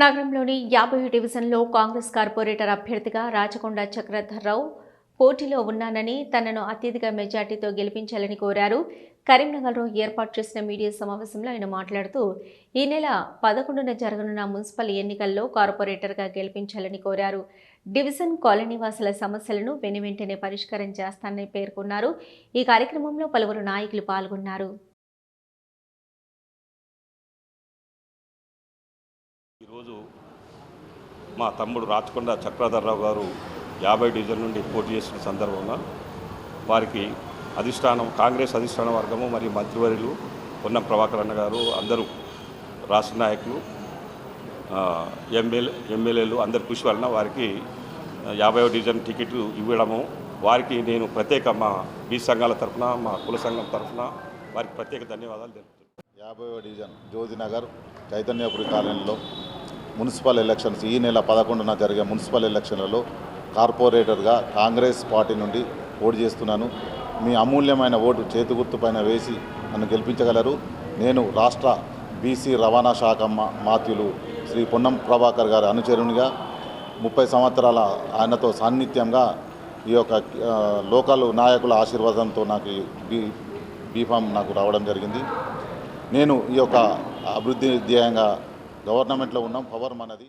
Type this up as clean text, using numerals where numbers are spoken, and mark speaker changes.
Speaker 1: నగరంలోని 50 డివిజన్లో కాంగ్రెస్ కార్పొరేటర్ అభ్యర్థిగా రాచకొండ చక్రధర్రావు పోటీలో ఉన్నానని, తనను అత్యధిక మెజార్టీతో గెలిపించాలని కోరారు. కరీంనగర్లో ఏర్పాటు చేసిన మీడియా సమావేశంలో ఆయన మాట్లాడుతూ, ఈ నెల 11న జరగనున్న మున్సిపల్ ఎన్నికల్లో కార్పొరేటర్గా గెలిపించాలని కోరారు. డివిజన్ కాలనీ వాసుల సమస్యలను వెనువెంటనే పరిష్కారం చేస్తానని పేర్కొన్నారు. ఈ కార్యక్రమంలో పలువురు నాయకులు పాల్గొన్నారు.
Speaker 2: ఈరోజు మా తమ్ముడు రాచకొండ చక్రధర్రావు గారు 50 డివిజన్ నుండి పోటీ చేసిన సందర్భంగా వారికి కాంగ్రెస్ అధిష్టాన వర్గము మరియు మంత్రివర్యులు పొన్నం ప్రభాకర్ అన్న గారు, అందరూ రాష్ట్ర నాయకులు, ఎమ్మెల్యేలు అందరి కృషి వలన వారికి 50వ డివిజన్ టికెట్ ఇవ్వడము, వారికి నేను ప్రత్యేక మా బీసీ సంఘాల తరఫున, మా కుల సంఘం తరఫున వారికి ప్రత్యేక ధన్యవాదాలు తెలుపుతున్నాను.
Speaker 3: 50వ డివిజన్ జ్యోతినగర్ చైతన్యపురి కాలనీలో మున్సిపల్ ఎలక్షన్స్ ఈ నెల 11న జరిగే మున్సిపల్ ఎలక్షన్లలో కార్పొరేటర్గా కాంగ్రెస్ పార్టీ నుండి ఓటు చేస్తున్నాను. మీ అమూల్యమైన ఓటు చేతి గుర్తుపైన వేసి నన్ను గెలిపించగలరు. నేను రాష్ట్ర బీసీ రవాణా శాఖ మాత్యులు శ్రీ పొన్నం ప్రభాకర్ గారి అనుచరునిగా 30 సంవత్సరాల ఆయనతో సాన్నిధ్యంగా ఈ యొక్క లోకల్ నాయకుల ఆశీర్వాదంతో నాకు బీఫామ్ నాకు రావడం జరిగింది. నేను ఈ యొక్క అభివృద్ధి ధ్యేయంగా గవర్నమెంట్లో ఉన్నాం. పవర్ మనది.